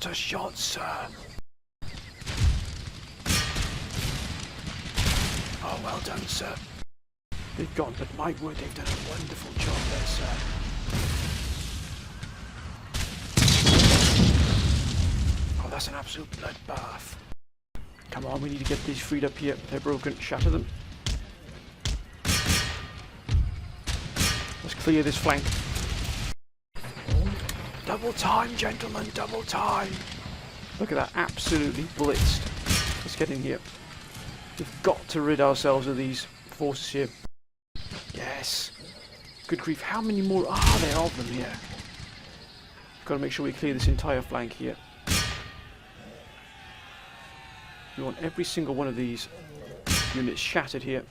What a shot, sir! Oh, well done, sir. They've gone, but my word, they've done a wonderful job there, sir. Oh, that's an absolute bloodbath. Come on, we need to get these freed up here. They're broken. Shatter them. Let's clear this flank. Double time, gentlemen, double time. Look at that, absolutely blitzed. Let's get in here. We've got to rid ourselves of these forces here. Yes. Good grief, how many more are there of them here? Got to make sure we clear this entire flank here. We want every single one of these units shattered here.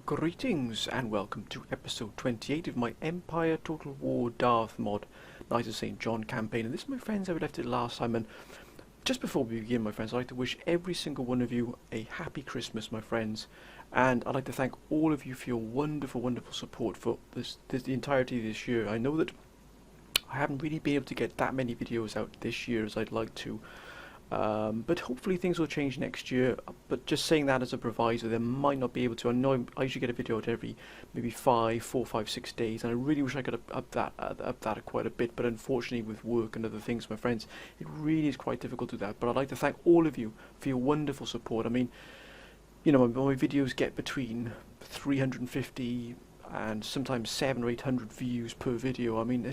Greetings and welcome to episode 28 of my Empire Total War Darth mod Knights of St. John campaign. And this, my friends, I left it last time, and just before we begin, my friends, I'd like to wish every single one of you a happy Christmas, my friends, and I'd like to thank all of you for your wonderful, wonderful support for the entirety of this year. I know that I haven't really been able to get that many videos out this year as I'd like to, but hopefully things will change next year. But just saying that as a proviso, they might not be able to. I know I usually get a video out every maybe 4, 5, 6 days, and I really wish I could up that quite a bit, but unfortunately with work and other things, my friends, it really is quite difficult to do that. But I'd like to thank all of you for your wonderful support. I mean, you know, my videos get between 350 and sometimes 700 or 800 views per video. I mean,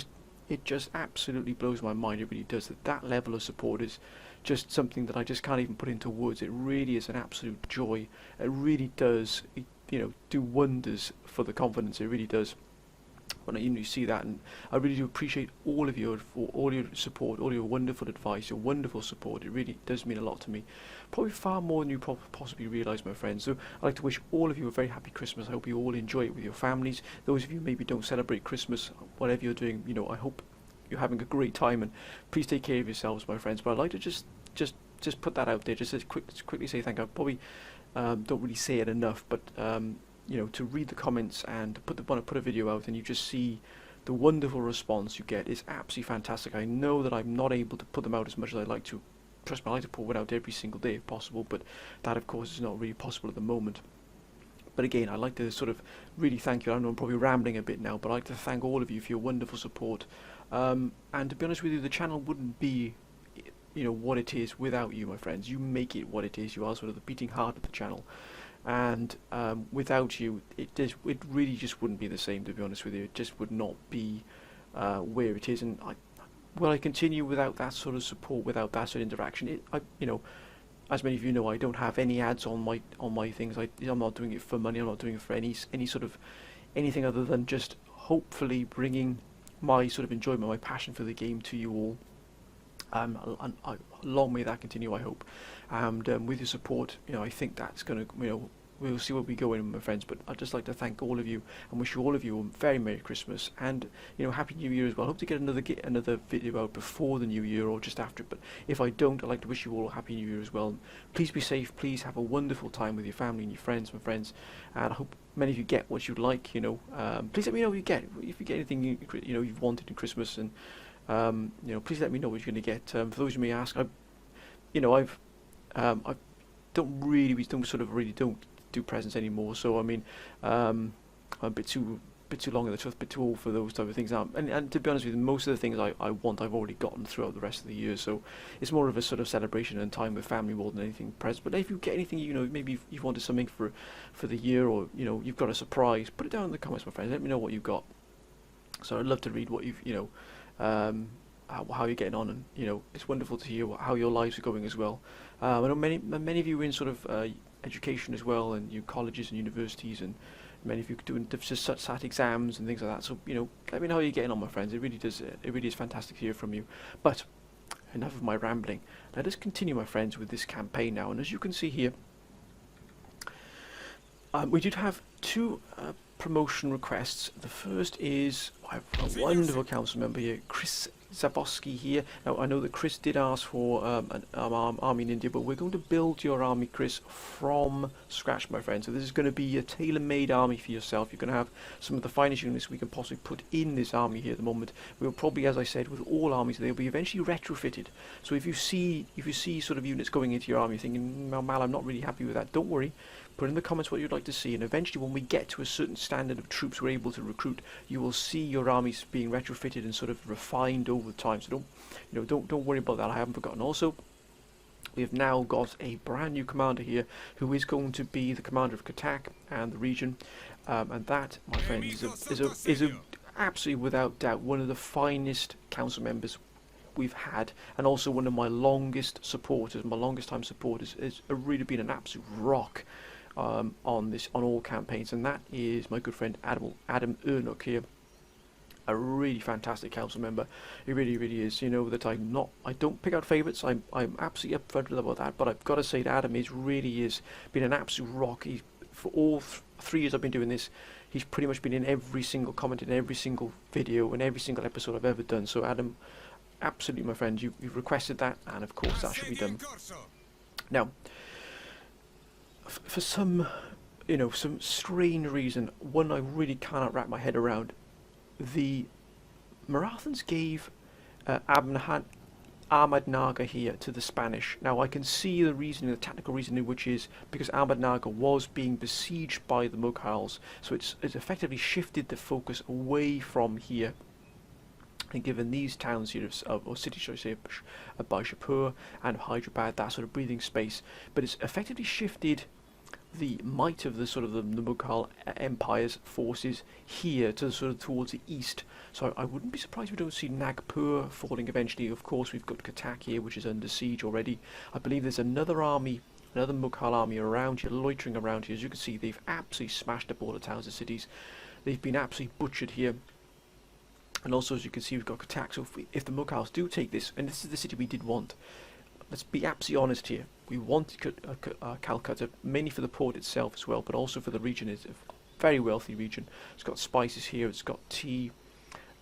it just absolutely blows my mind. It really does. That level of support is just something that I just can't even put into words. It really is an absolute joy. It really does, you know, do wonders for the confidence. It really does. When you see that, and I really do appreciate all of you for all your support, all your wonderful advice, your wonderful support. It really does mean a lot to me. Probably far more than you possibly realise, my friends. So I'd like to wish all of you a very happy Christmas. I hope you all enjoy it with your families. Those of you who maybe don't celebrate Christmas, whatever you're doing, you know, I hope you're having a great time, and please take care of yourselves, my friends. But I'd like to just put that out there, just to quickly say thank you. I probably don't really say it enough, but you know, to read the comments and want to put a video out and you just see the wonderful response you get is absolutely fantastic. I know that I'm not able to put them out as much as I'd like to. Trust me, I like to put one out every single day if possible, but that of course is not really possible at the moment. But again, I'd like to sort of really thank you. I know I'm probably rambling a bit now, but I'd like to thank all of you for your wonderful support. And to be honest with you, the channel wouldn't be, you know, what it is without you, my friends. You make it what it is. You are sort of the beating heart of the channel, and without you, it really just wouldn't be the same. To be honest with you, it just would not be where it is. And will I continue without that sort of support, without that sort of interaction? You know, as many of you know, I don't have any ads on my things. I'm not doing it for money. I'm not doing it for any sort of anything other than just hopefully bringing my sort of enjoyment, my passion for the game to you all. And long may that continue, I hope. And with your support, I think that's going to, we'll see where we go in, my friends. But I'd just like to thank all of you and wish all of you a very Merry Christmas and Happy New Year as well. I hope to get another video out before the New Year or just after. But if I don't, I'd like to wish you all a Happy New Year as well. Please be safe. Please have a wonderful time with your family and your friends, my friends. And I hope many of you get what you'd like. Please let me know what you get. If you get anything you've wanted in Christmas, and please let me know what you're going to get. For those who may ask, I don't do presents anymore. So I mean, I'm a bit too long in the tooth, a bit too old for those type of things. And to be honest with you, most of the things I want, I've already gotten throughout the rest of the year. So it's more of a sort of celebration and time with family more than anything present. But if you get anything, maybe you've wanted something for the year, or you've got a surprise, put it down in the comments, my friends. Let me know what you've got. So I'd love to read what you've how you're getting on, and it's wonderful to hear how your lives are going as well. I know many of you are in sort of education as well, and colleges and universities, and many of you doing just sat exams and things like that. So let me know how you're getting on, my friends. It really is fantastic to hear from you. But enough of my rambling. Let us continue, my friends, with this campaign now. And as you can see here, we did have two promotion requests. The first is I have a wonderful council member here, Chris Zaboski here. Now I know that Chris did ask for an army in India, but we're going to build your army, Chris, from scratch, my friend. So this is going to be a tailor-made army for yourself. You're going to have some of the finest units we can possibly put in this army here at the moment. We'll probably, as I said, with all armies, they'll be eventually retrofitted. So if you see sort of units going into your army thinking, Mal, I'm not really happy with that, don't worry. Put in the comments what you'd like to see, and eventually when we get to a certain standard of troops we're able to recruit, you will see your armies being retrofitted and sort of refined over time. So don't worry about that. I haven't forgotten. Also, we have now got a brand new commander here who is going to be the commander of Katak and the region, and that, my friends, is a absolutely without doubt one of the finest council members we've had, and also one of my longest supporters. My longest time supporters has really been an absolute rock on all campaigns, and that is my good friend Adam Ernuk here. A really fantastic council member. He really is. That I don't pick out favourites. I'm absolutely upfront about that. But I've got to say that Adam really is been an absolute rock. For all 3 years I've been doing this, he's pretty much been in every single comment, in every single video, and every single episode I've ever done. So Adam, absolutely, my friend, you've requested that, and of course that should be done. Now, for some strange reason, one I really cannot wrap my head around, the Marathans gave Ahmadnagar here to the Spanish. Now I can see the reason, the tactical reason, which is because Ahmadnagar was being besieged by the Mughals, so it's effectively shifted the focus away from here and given these towns here, or cities, should I say, Bijapur and Hyderabad, that sort of breathing space. But it's effectively shifted the might of the sort of the Mughal Empire's forces here to sort of towards the east. So I wouldn't be surprised if we don't see Nagpur falling eventually. Of course, we've got Katak here, which is under siege already. I believe there's another Mughal army around here, loitering around here. As you can see, they've absolutely smashed up all the towns and cities. They've been absolutely butchered here. And also, as you can see, we've got Katak. So if the Mughals do take this, and this is the city we did want, let's be absolutely honest here. We wanted Calcutta, mainly for the port itself as well, but also for the region. It's a very wealthy region. It's got spices here, it's got tea,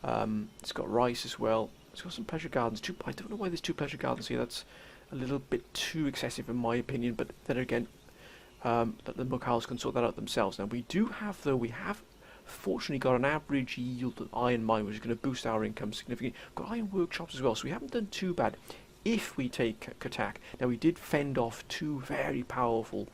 it's got rice as well. It's got some pleasure gardens too. I don't know why there's 2 pleasure gardens here. That's a little bit too excessive in my opinion, but then again, that the Mughals can sort that out themselves. Now we have fortunately got an average yield of iron mine, which is going to boost our income significantly. We've got iron workshops as well, so we haven't done too bad. If we take Katak, now we did fend off 2 very powerful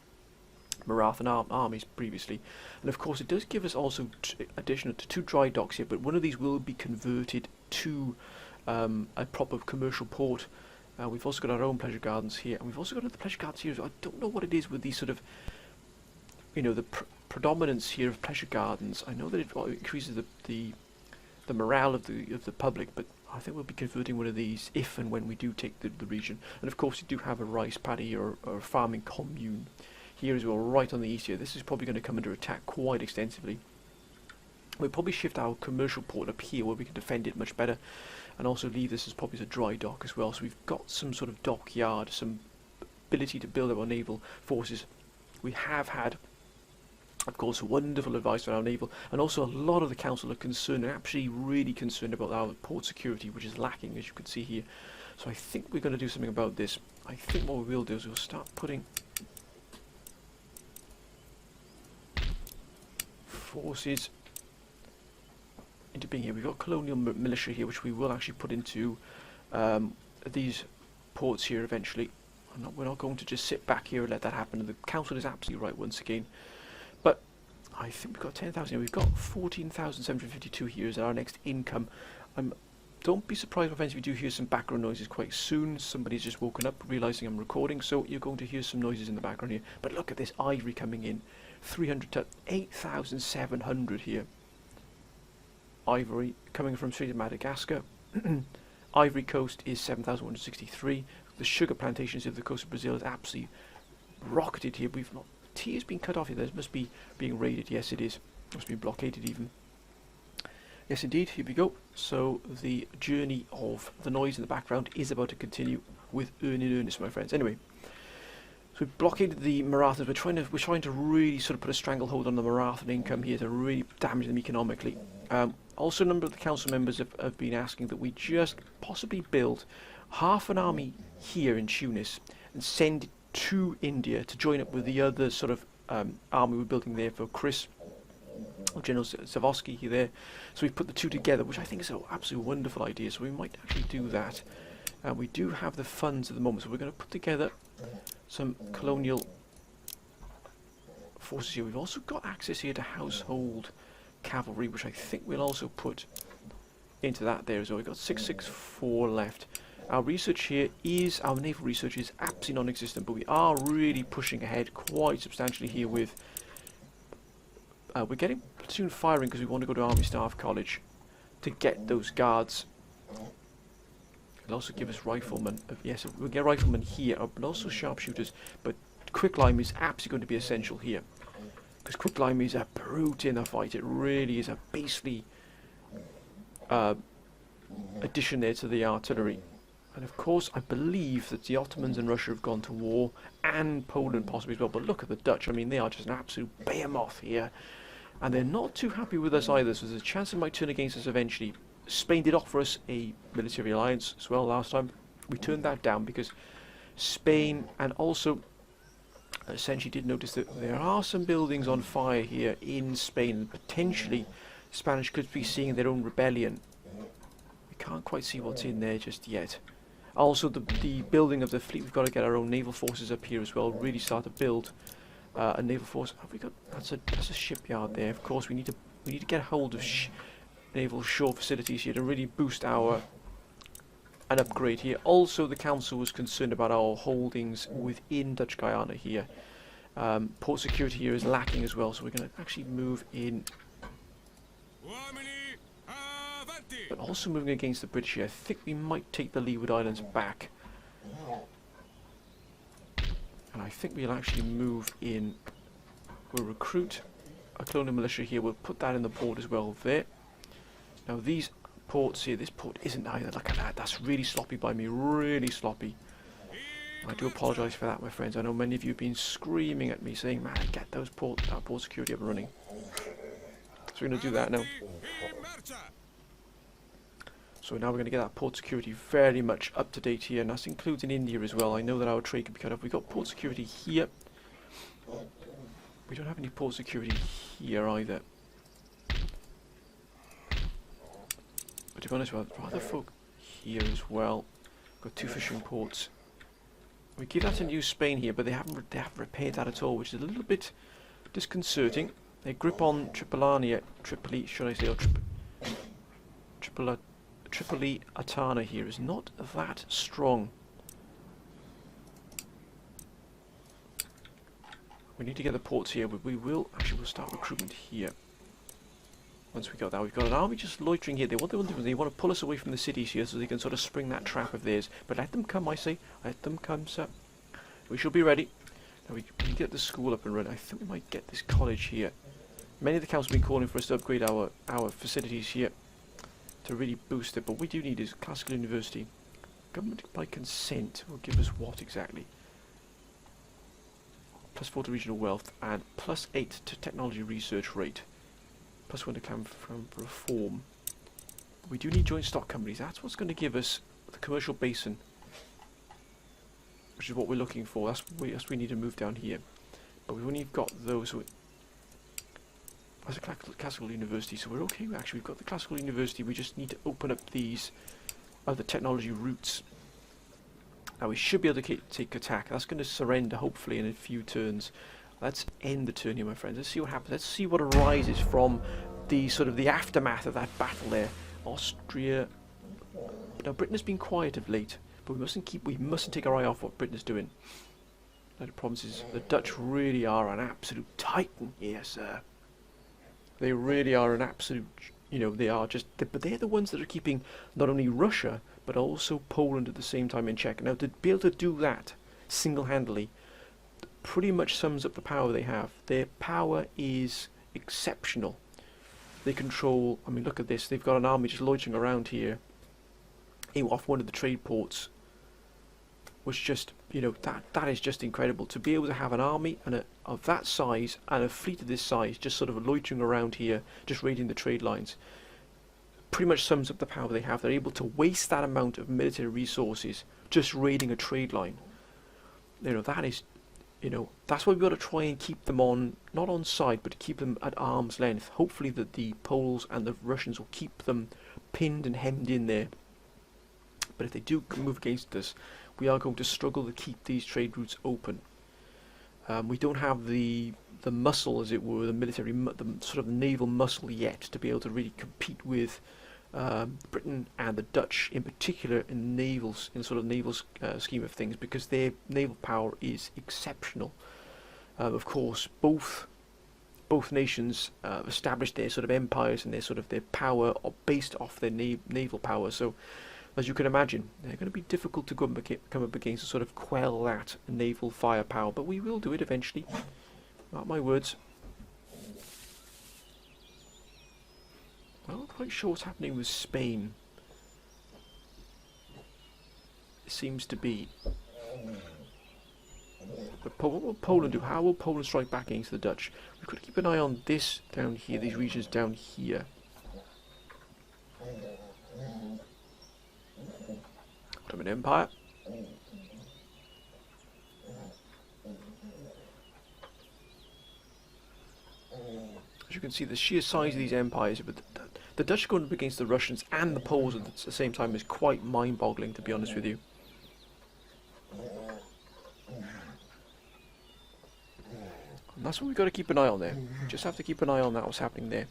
Marathan armies previously, and of course it does give us also additional to 2 dry docks here, but one of these will be converted to a proper commercial port. We've also got our own pleasure gardens here, and we've also got other pleasure gardens here. I don't know what it is with these sort of, the predominance here of pleasure gardens. I know that it increases the morale of the public, but I think we'll be converting one of these if and when we do take the region. And of course, you do have a rice paddy or a farming commune here as well, right on the east here. This is probably going to come under attack quite extensively. We'll probably shift our commercial port up here where we can defend it much better, and also leave this as probably as a dry dock as well. So we've got some sort of dockyard, some ability to build up our naval forces. We have had, of course, wonderful advice from our naval, and also a lot of the council are concerned, and actually really concerned about our port security, which is lacking, as you can see here. So I think we're going to do something about this. I think what we will do is we'll start putting forces into being here. We've got colonial militia here, which we will actually put into these ports here eventually. We're not going to just sit back here and let that happen. The council is absolutely right once again. But I think we've got 10,000 here. We've got 14,752 here as our next income. Don't be surprised, my friends, if you do hear some background noises quite soon. Somebody's just woken up realising I'm recording, so you're going to hear some noises in the background here. But look at this ivory coming in. 300 to 8,700 here. Ivory coming from straight to Madagascar. Ivory Coast is 7,163. The sugar plantations of the coast of Brazil is absolutely rocketed here. Tea has been cut off here. This must be being raided. Yes, it is. Must be blockaded even. Yes, indeed. Here we go. So the journey of the noise in the background is about to continue with in earnest, my friends. Anyway, so we've blockaded the Marathas. We're trying to really sort of put a stranglehold on the Marathan income here to really damage them economically. Also, a number of the council members have been asking that we just possibly build half an army here in Tunis and send it to India to join up with the other sort of army we're building there for Chris, General Savosky here there. So we've put the two together, which I think is an absolutely wonderful idea. So we might actually do that. We do have the funds at the moment, so we're going to put together some colonial forces here. We've also got access here to household cavalry, which I think we'll also put into that there as well. We've got 664 left. Our research here is, our naval research is absolutely non-existent, but we are really pushing ahead quite substantially here with, we're getting platoon firing because we want to go to Army Staff College to get those guards. It'll also give us riflemen. Yes, we'll get riflemen here, but also sharpshooters, but quicklime is absolutely going to be essential here. Because quicklime is a brute in a fight. It really is a beastly addition there to the artillery. And of course, I believe that the Ottomans and Russia have gone to war, and Poland possibly as well. But look at the Dutch. I mean, they are just an absolute behemoth here. And they're not too happy with us either, so there's a chance it might turn against us eventually. Spain did offer us a military alliance as well last time. We turned that down because Spain, and also essentially did notice that there are some buildings on fire here in Spain, and potentially Spanish could be seeing their own rebellion. We can't quite see what's in there just yet. Also, the building of the fleet, we've got to get our own naval forces up here as well, really start to build a naval force. Have we got, that's a shipyard there. Of course, we need to get hold of naval shore facilities here to really boost our an upgrade here. Also, the council was concerned about our holdings within Dutch Guyana here. Port security here is lacking as well, so we're going to actually move in. But also moving against the British here, I think we might take the Leeward Islands back. And I think we'll actually move in. We'll recruit a colonial militia here. We'll put that in the port as well there. Now these ports here, this port isn't either. Look at that. That's really sloppy by me. Really sloppy. I do apologise for that, my friends. I know many of you have been screaming at me saying, man, get that port security up and running. So we're going to do that now. So now we're going to get that port security very much up to date here, and that includes in India as well. I know that our trade can be cut off. We've got port security here. We don't have any port security here either. But to be honest, I'd rather folk here as well. Got two fishing ports. We give that to New Spain here, but they haven't repaired that at all, which is a little bit disconcerting. Their grip on Tripoli, should I say, or Tripoli Atana here is not that strong. We need to get the ports here, but we'll start recruitment here. Once we got that, we've got an army just loitering here. What they want to do is they want to pull us away from the cities here so they can sort of spring that trap of theirs. But let them come, I say. Let them come, sir. We shall be ready. Now we can get the school up and running. I think we might get this college here. Many of the councils have been calling for us to upgrade our facilities here to really boost it. But what we do need is classical university. Government by consent will give us what exactly? +4 to regional wealth and +8 to technology research rate. +1 to camp from reform. We do need joint stock companies. That's what's going to give us the commercial basin, which is what we're looking for. That's what we need to move down here. But we've only got those. That's a classical university, so we're okay. Actually, we've got the classical university. We just need to open up these other technology routes. Now we should be able to take attack. That's going to surrender hopefully in a few turns. Let's end the turn here, my friends. Let's see what happens. Let's see what arises from the sort of the aftermath of that battle there. Austria. Now Britain has been quiet of late, but we mustn't take our eye off what Britain is doing. The problem is the Dutch really are an absolute titan here, sir. They really are an absolute, you know, they are just, but they're the ones that are keeping not only Russia but also Poland at the same time in check. Now to be able to do that single-handedly pretty much sums up the power they have. Their power is exceptional. They control, I mean, look at this, they've got an army just loitering around here off one of the trade ports, which just, you know, that is just incredible. To be able to have an army of that size and a fleet of this size just sort of loitering around here, just raiding the trade lines, pretty much sums up the power they have. They're able to waste that amount of military resources just raiding a trade line. You know, that is, you know, that's why we've got to try and keep them on, not on side, but to keep them at arm's length. Hopefully that the Poles and the Russians will keep them pinned and hemmed in there. But if they do move against us, we are going to struggle to keep these trade routes open. We don't have the muscle, as it were, the military, the sort of naval muscle yet to be able to really compete with Britain and the Dutch in particular in sort of naval scheme of things, because their naval power is exceptional. Of course, both nations established their sort of empires and their power based off their naval power. So, as you can imagine, they're going to be difficult to come up against to sort of quell that naval firepower, but we will do it eventually. Mark my words. I'm not quite sure what's happening with Spain. It seems to be. But what will Poland do? How will Poland strike back against the Dutch? We've got to keep an eye on this down here, these regions down here. Ottoman Empire. As you can see, the sheer size of these empires, but the Dutch going up against the Russians and the Poles at the same time is quite mind-boggling, to be honest with you. And that's what we've got to keep an eye on there. Just have to keep an eye on that, what's happening there.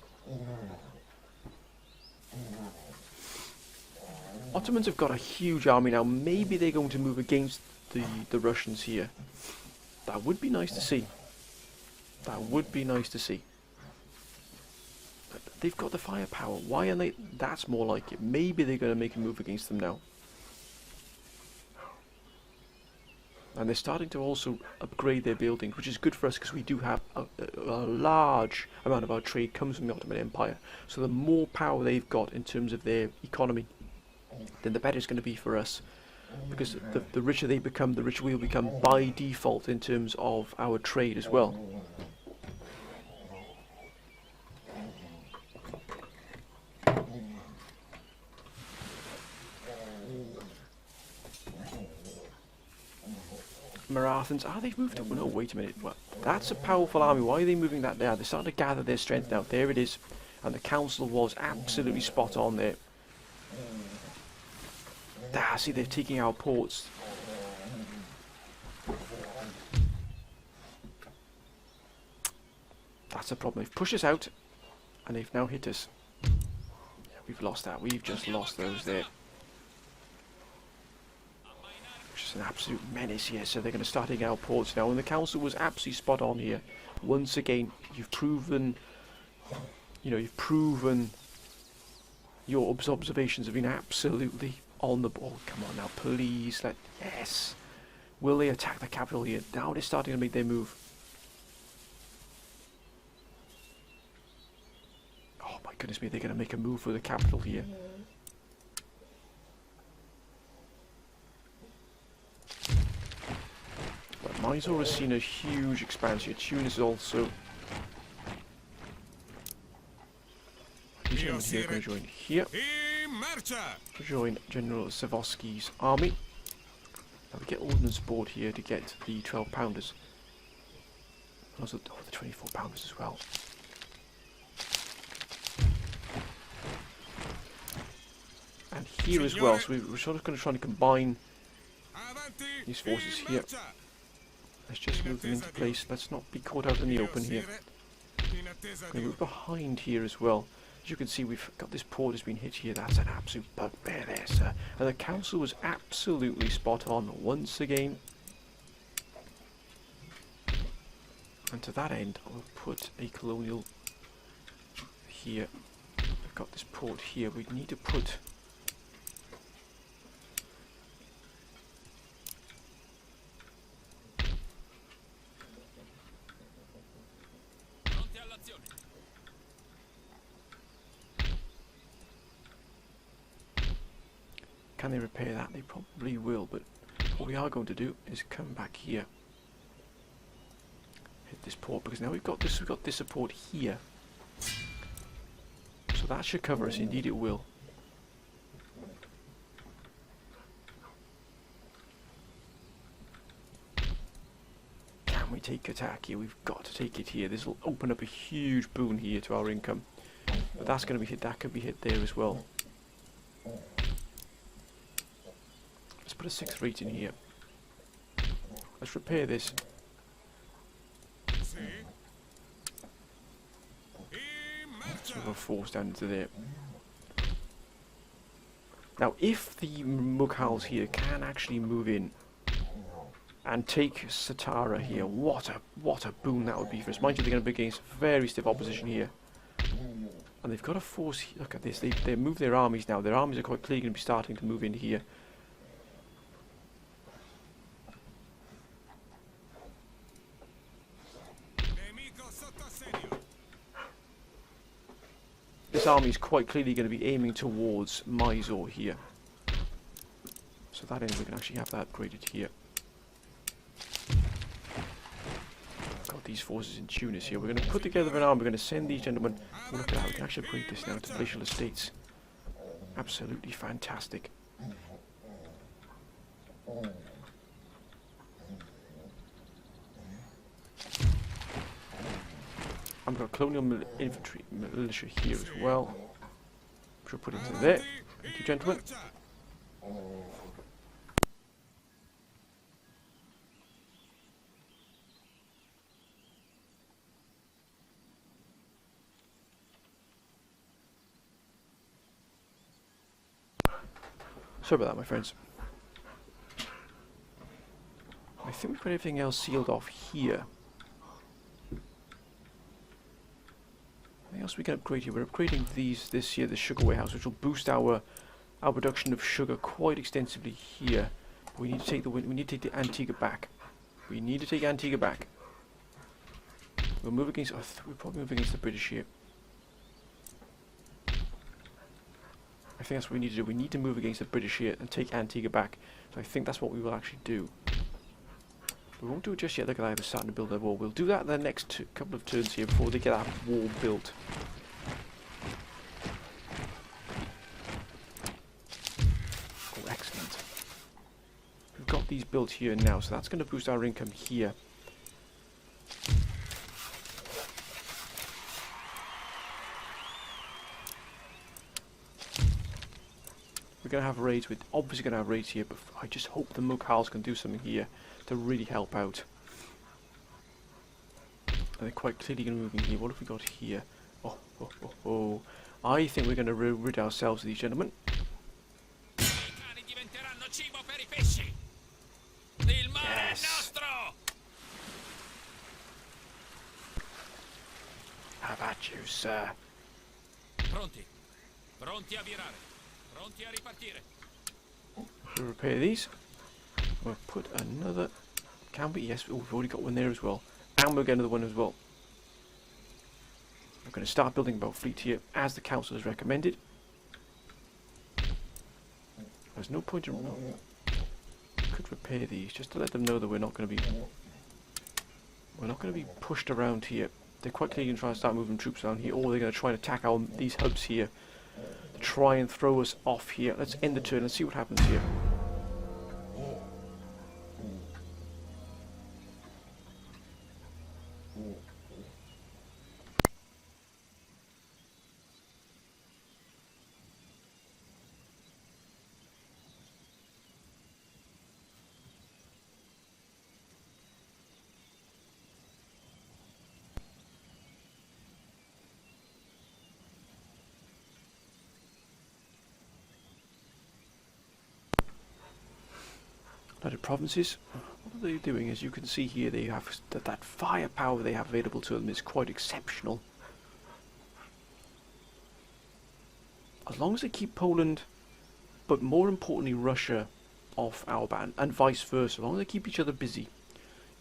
Ottomans have got a huge army now. Maybe they're going to move against the Russians here. That would be nice to see. That would be nice to see. But they've got the firepower. Why are they? That's more like it. Maybe they're going to make a move against them now. And they're starting to also upgrade their buildings, which is good for us because we do have a large amount of our trade comes from the Ottoman Empire. So the more power they've got in terms of their economy, then the better it's going to be for us, because the richer they become, the richer we'll become by default in terms of our trade as well. Marathons, they've moved up. No, wait a minute. Well, that's a powerful army. Why are they moving that there? They're starting to gather their strength now. There it is. And the council was absolutely spot on there. See, they're taking our ports. That's a problem. They've pushed us out, and they've now hit us. Yeah, we've lost that. We've just lost those there. Which is an absolute menace here. So they're going to start taking our ports now. And the council was absolutely spot on here. Once again, you've proven you know, you've proven your observations have been absolutely on the ball. Come on now, please. Yes. Will they attack the capital here? Now they're starting to make their move. Oh my goodness me, they're going to make a move for the capital here. But Mysore has seen a huge expansion. Tunis is also... These gentlemen here are going to join here. To join General Savoski's army. Now we get Ordnance Board here to get the 12 pounders. And also the 24 pounders as well. And here as well, so we're sort of going to try to combine these forces here. Let's just move them into place. Let's not be caught out in the open here. Going to move behind here as well. As you can see, we've got this port has been hit here. That's an absolute bugbear there, sir. And the council was absolutely spot on once again. And to that end, I'll put a colonial here. We've got this port here. We need to put... Can they repair that? They probably will, but what we are going to do is come back here. Hit this port, because now we've got this support here. So that should cover us, indeed it will. Can we take attack here? We've got to take it here. This will open up a huge boon here to our income. But that's going to be hit, that could be hit there as well. Let's put a 6 rate in here. Let's repair this. So we'll force down into there. Now, if the Mughals here can actually move in and take Satara here, what a boon that would be for us. Mind you, they're going to be against very stiff opposition here. And they've got a force. Look at this. They move their armies now. Their armies are quite clearly going to be starting to move in here. This army is quite clearly going to be aiming towards Mysore here. So that end we can actually have that upgraded here. Got these forces in Tunis here. We're going to put together an army. We're going to send these gentlemen. Oh, look at that. We can actually upgrade this now to palatial estates. Absolutely fantastic. I've got colonial infantry militia here as well. Should put it into there. Thank you, gentlemen. Sorry about that, my friends. I think we've got everything else sealed off here. Anything else we can upgrade here? We're upgrading this here, the sugar warehouse, which will boost our production of sugar quite extensively here. But we need to take the Antigua back. We need to take Antigua back. We'll move against. We'll probably move against the British here. I think that's what we need to do. We need to move against the British here and take Antigua back. So I think that's what we will actually do. We won't do it just yet. Look at that, they're starting to build their wall. We'll do that in the next couple of turns here before they get that wall built. Oh, excellent. We've got these built here now, so that's going to boost our income here. We're going to have raids, we're obviously going to have raids here, but I just hope the Mughals can do something here to really help out. And they're quite clearly going to move in here. What have we got here? Oh. I think we're going to rid ourselves of these gentlemen. Yes. How about you, sir? Pronti. Pronti a virare. Pronti a ripartire. We'll repair these. We'll put another... Can we? Yes, we've already got one there as well. And we'll get another one as well. I'm going to start building a boat fleet here as the council has recommended. There's no point in... Could repair these just to let them know that we're not going to be... We're not going to be pushed around here. They're quite clearly going to try and start moving troops around here, or they're going to try and attack these hubs here to try and throw us off here. Let's end the turn and see what happens here. United Provinces, what are they doing? As you can see here, they have that firepower they have available to them is quite exceptional. As long as they keep Poland, but more importantly Russia, off our ban, and vice versa, as long as they keep each other busy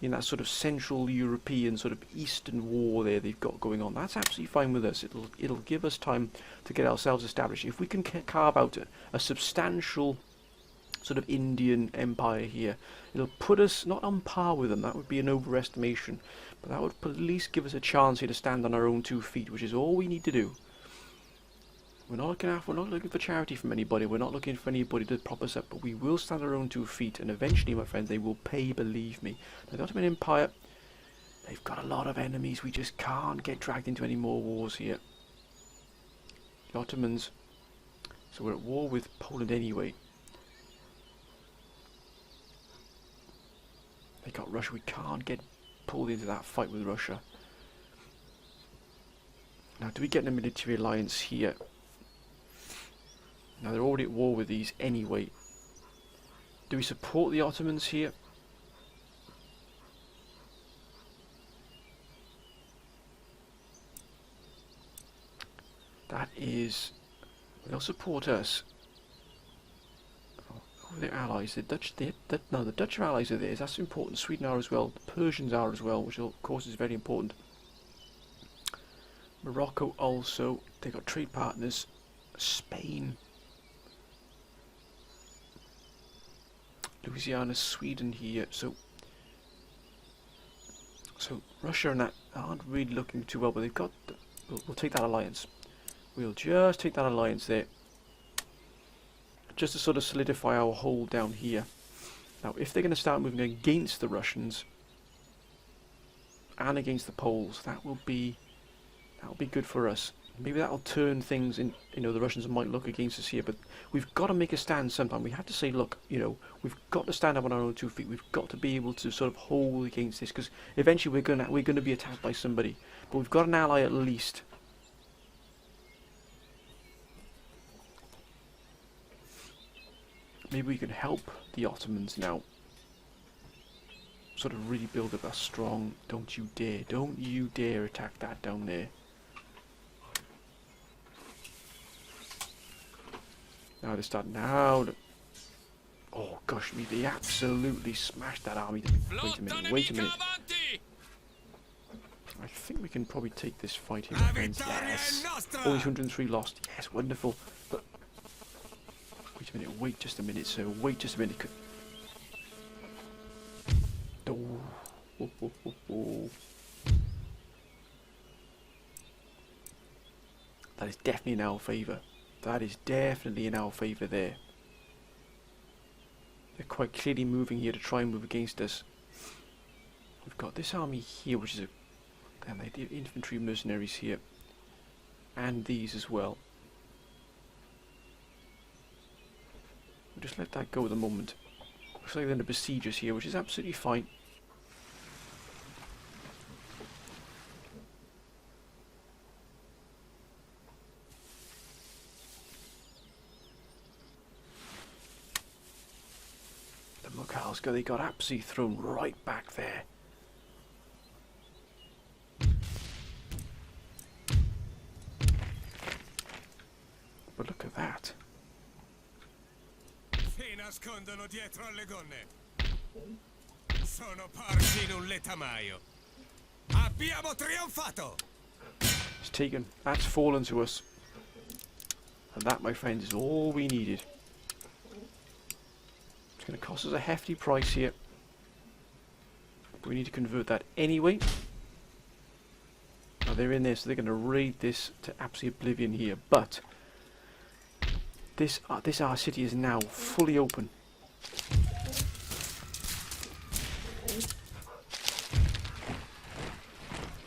in that sort of Central European sort of Eastern war there they've got going on, that's absolutely fine with us. It'll give us time to get ourselves established. If we can carve out a substantial sort of Indian empire here, it'll put us not on par with them, that would be an overestimation, but that would at least give us a chance here to stand on our own 2 feet, which is all we need to do. We're not looking for charity from anybody, we're not looking for anybody to prop us up, but we will stand on our own 2 feet, and eventually, my friends, they will pay, believe me. Now, the Ottoman Empire, they've got a lot of enemies, we just can't get dragged into any more wars here. The Ottomans, so we're at war with Poland anyway. They got Russia, we can't get pulled into that fight with Russia. Now, do we get in a military alliance here? Now, they're already at war with these anyway. Do we support the Ottomans here? That is... They'll support us. Their allies, the Dutch, no, the Dutch are allies of theirs, that's important. Sweden are as well, the Persians are as well, which of course is very important. Morocco also, they've got trade partners. Spain, Louisiana, Sweden here, so Russia and that aren't really looking too well, but they've got, we'll take that alliance. We'll just take that alliance there, just to sort of solidify our hold down here. Now, if they're going to start moving against the Russians and against the Poles, that'll be good for us. Maybe that'll turn things in. You know, the Russians might look against us here, but we've got to make a stand sometime. We have to say, look, you know, we've got to stand up on our own 2 feet. We've got to be able to sort of hold against this, because eventually we're gonna be attacked by somebody. But we've got an ally at least. Maybe we can help the Ottomans now. Sort of really build up a strong... Don't you dare attack that down there. Now they start now. Oh gosh me, they absolutely smashed that army. Wait a minute. I think we can probably take this fight here, my friends. Yes. Only 203 lost. Yes, wonderful. But wait a minute, wait just a minute, sir. Wait just a minute. Oh. That is definitely in our favour. That is definitely in our favour there. They're quite clearly moving here to try and move against us. We've got this army here, which is a... And they have infantry mercenaries here. And these as well. We'll just let that go at the moment. Looks like they're going to besiege us here, which is absolutely fine. They got absolutely thrown right back there. nascondono dietro alle gonne. Sono porsi in un letamaio. Abbiamo trionfato! It's taken. That's fallen to us. And that, my friends, is all we needed. It's going to cost us a hefty price here. But we need to convert that anyway. Now they're in there, so they're going to raid this to absolute oblivion here. But this our city is now fully open.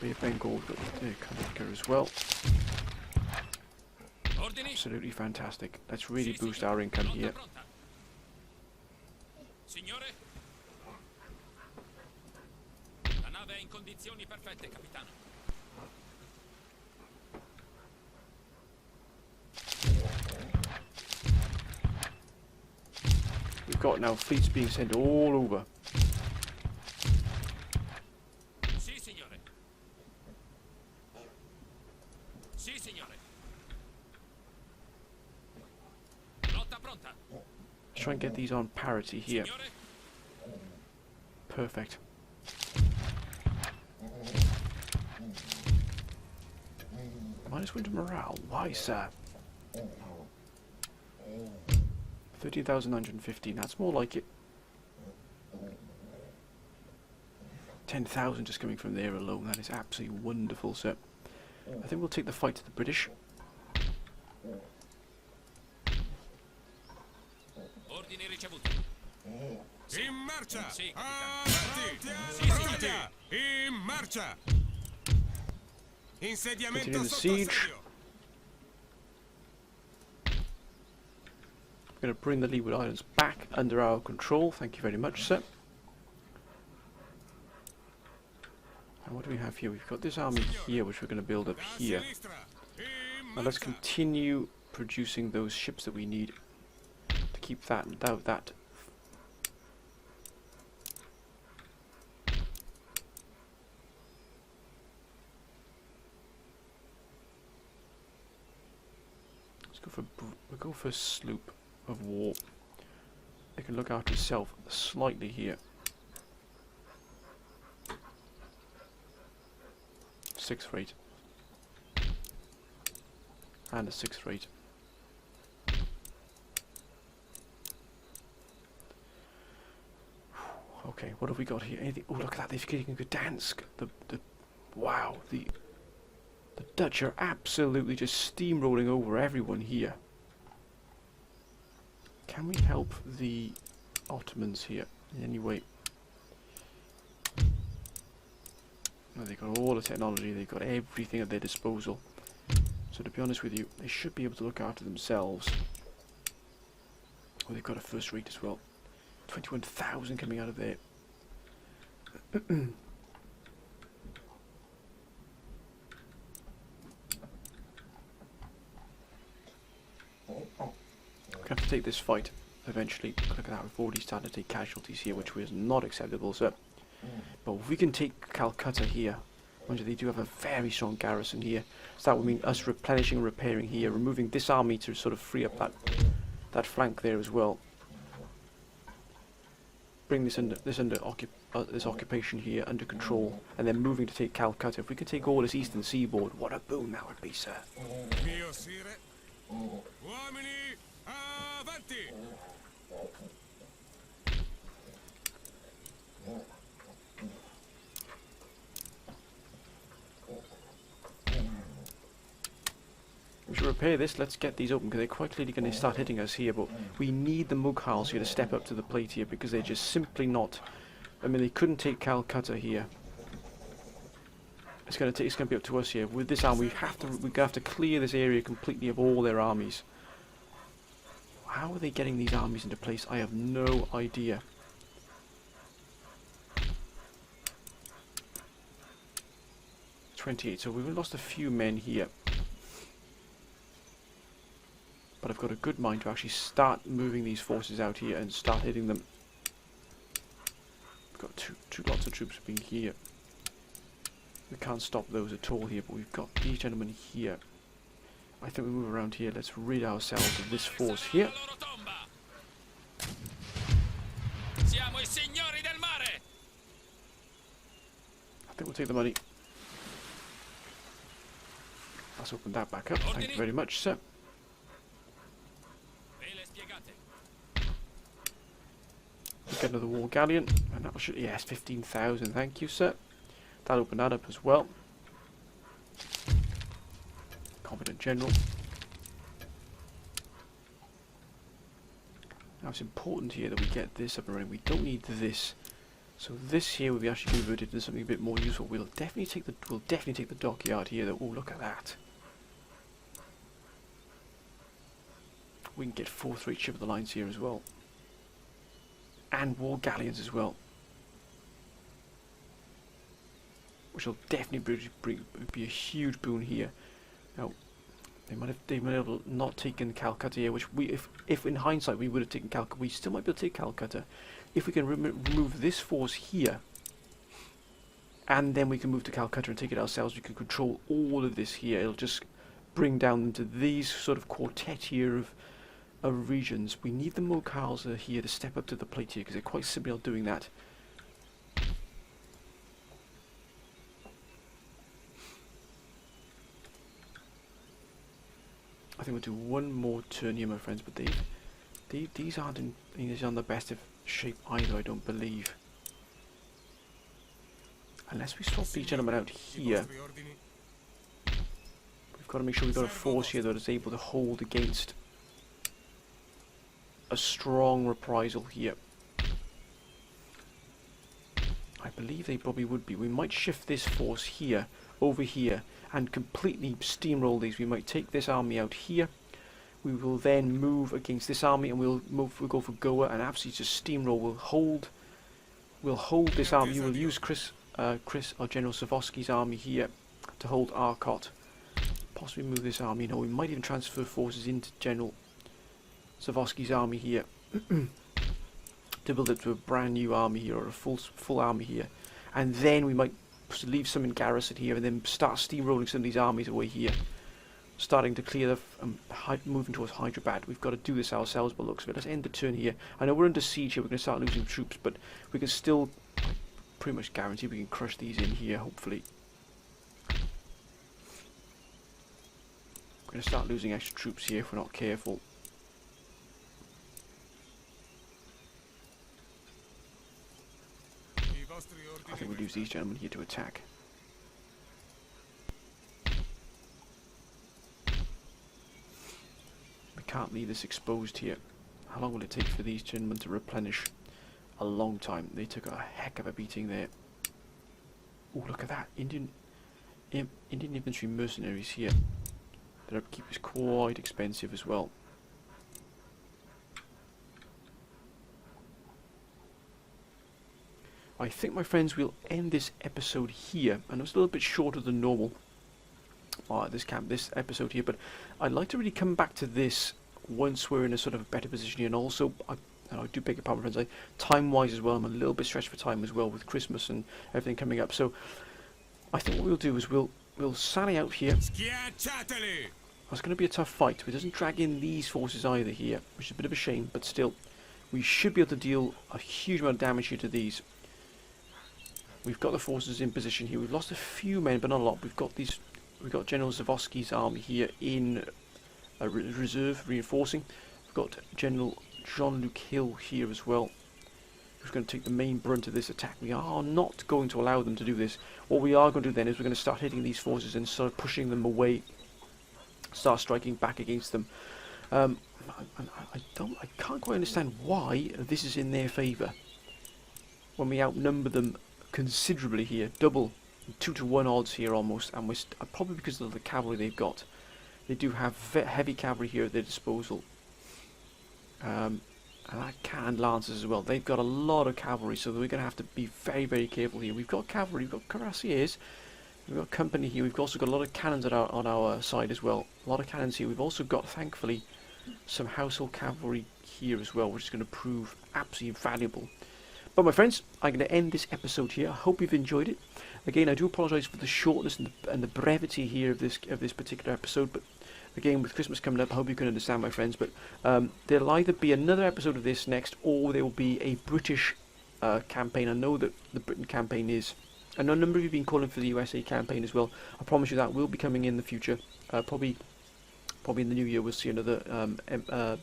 Bay of Bengal got the Calcutta as well. Absolutely fantastic. Let's really boost our income here. Signore? La nave è in condizioni perfette, capitano. We've got now fleets being sent all over. Sì, signore. Sì, signore. Lotta pronta. Let's try and get these on parity here. Signore? Perfect. Minus winter morale. Why, sir? 13,915. That's more like it. 10,000 just coming from there alone. That is absolutely wonderful, sir. I think we'll take the fight to the British. Ordine ricevuto. In marcia! Sì, Avanti! Sì, signore. In marcia! Insediamento Continue the sotto siege. assedio. We're going to bring the Leeward Islands back under our control. Thank you very much, sir. And what do we have here? We've got this army here, which we're going to build up Da here. sinistra. In Now let's marcia. continue producing those ships that we need to keep that. We'll go for a sloop of war. It can look after itself slightly here. 6th rate. And a 6th rate. Okay, what have we got here? Anything? Oh, look at that! They've taken Gdansk. Wow, the Dutch are absolutely just steamrolling over everyone here. Can we help the Ottomans here in any way? No, they've got all the technology. They've got everything at their disposal. So to be honest with you, they should be able to look after themselves. Oh, they've got a first rate as well. 21,000 coming out of there. We have to take this fight eventually. Look at that, we've already started to take casualties here, which was not acceptable, sir. But if we can take Calcutta here, mind you, they do have a very strong garrison here, so that would mean us replenishing and repairing here, removing this army to sort of free up that flank there as well. Bring this occupation here under control, and then moving to take Calcutta. If we could take all this eastern seaboard, what a boon that would be, sir. Mio sire. Uomini, avanti! We should repair this. Let's get these open, because they're quite clearly going to start hitting us here, but we need the Mughals here to step up to the plate here, because they're just simply not. I mean, they couldn't take Calcutta here. It's going to be up to us here. With this army, we're going to have to clear this area completely of all their armies. How are they getting these armies into place? I have no idea. .28, so we've lost a few men here. But I've got a good mind to actually start moving these forces out here and start hitting them. We've got two lots of troops being here. We can't stop those at all here, but we've got these gentlemen here. I think we move around here. Let's rid ourselves of this force here. think we'll take the money. Let's open that back up. Thank you very much, sir. Ve le spiegate. Get another war galleon, and that should, yes, 15,000. Thank you, sir. That'll open that up as well. Competent general. Now it's important here that we get this up and running. We don't need this, so this here will be actually converted into something a bit more useful. We'll definitely take the dockyard here. Though. Oh, look at that! We can get 4-3 ship of the lines here as well. And war galleons as well, which will definitely be a huge boon here. Now, they might have not taken Calcutta here, which if in hindsight we would have taken Calcutta, we still might be able to take Calcutta if we can remove this force here, and then we can move to Calcutta and take it ourselves. We can control all of this here. It'll just bring down into these sort of quartet here of regions. We need the Mokals here to step up to the plate here because they're quite simply not doing that. I think we'll do one more turn here, my friends, but these aren't in the best of shape either, I don't believe. Unless we swap these gentlemen out here. We've got to make sure we've got a force here that is able to hold against a strong reprisal here. I believe they probably would be. We might shift this force here, over here, and completely steamroll these. We might take this army out here. We will then move against this army, and we'll go for Goa and absolutely just steamroll. We'll hold this army. We'll use Chris or General Savoski's army here to hold Arcot. Possibly move this army. No, we might even transfer forces into General Savoski's army here to build it to a brand new army here, or a full army here, and then we might leave some in garrison here and then start steamrolling some of these armies away here, starting to clear the moving towards Hyderabad. We've got to do this ourselves by the looks of it. Let's end the turn here. I know we're under siege here, we're going to start losing troops, but we can still pretty much guarantee we can crush these in here, hopefully. We're going to start losing extra troops here if we're not careful. I think we'll use these gentlemen here to attack. We can't leave this exposed here. How long will it take for these gentlemen to replenish? A long time. They took a heck of a beating there. Oh, look at that. Indian infantry mercenaries here. Their upkeep is quite expensive as well. I think, my friends, we'll end this episode here. I know it's a little bit shorter than normal, this episode here, but I'd like to really come back to this once we're in a sort of better position here. And also, I do beg your pardon, friends, time-wise as well, I'm a little bit stretched for time as well with Christmas and everything coming up. So I think what we'll do is we'll sally out here. It's going to be a tough fight. It doesn't drag in these forces either here, which is a bit of a shame, but still, we should be able to deal a huge amount of damage here to these. We've got the forces in position here. We've lost a few men, but not a lot. We've got General Zavoski's army here in reserve, reinforcing. We've got General Jean-Luc Hill here as well, who's going to take the main brunt of this attack. We are not going to allow them to do this. What we are going to do then is we're going to start hitting these forces and start pushing them away, start striking back against them. I can't quite understand why this is in their favour when we outnumber them considerably here, double, 2-to-1 odds here almost, and we're probably because of the cavalry they've got. They do have heavy cavalry here at their disposal, and cannon lancers as well. They've got a lot of cavalry, so we're going to have to be very, very careful here. We've got cavalry, we've got cuirassiers, we've got company here. We've also got a lot of cannons on our side as well. A lot of cannons here. We've also got, thankfully, some household cavalry here as well, which is going to prove absolutely valuable. But my friends, I'm going to end this episode here. I hope you've enjoyed it. Again, I do apologise for the shortness and the brevity here of this particular episode. But again, with Christmas coming up, I hope you can understand, my friends. But there'll either be another episode of this next, or there will be a British campaign. I know that the Britain campaign is I know a number of you have been calling for the USA campaign as well. I promise you that will be coming in the future. Probably in the new year we'll see another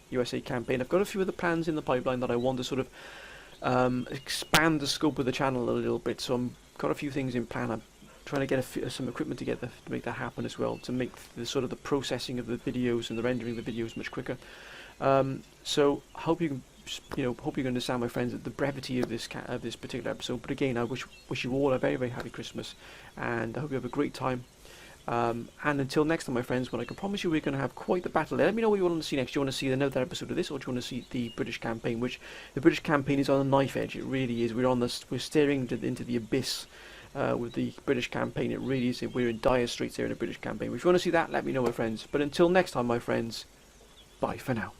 USA campaign. I've got a few other plans in the pipeline that I want to sort of expand the scope of the channel a little bit. So I've got a few things in plan. I'm trying to get some equipment together to make that happen as well, to make the sort of the processing of the videos and the rendering of the videos much quicker. So I hope you can, hope you can understand, my friends, the brevity of this particular episode. But again, I wish you all a very, very happy Christmas, and I hope you have a great time. And until next time, my friends, when I can promise you we're going to have quite the battle. Let me know what you want to see next. Do you want to see another episode of this, or do you want to see the British campaign? Which the British campaign is on a knife edge. It really is. We're staring into the abyss with the British campaign. It really is. We're in dire straits here in the British campaign. If you want to see that, let me know, my friends. But until next time, my friends, bye for now.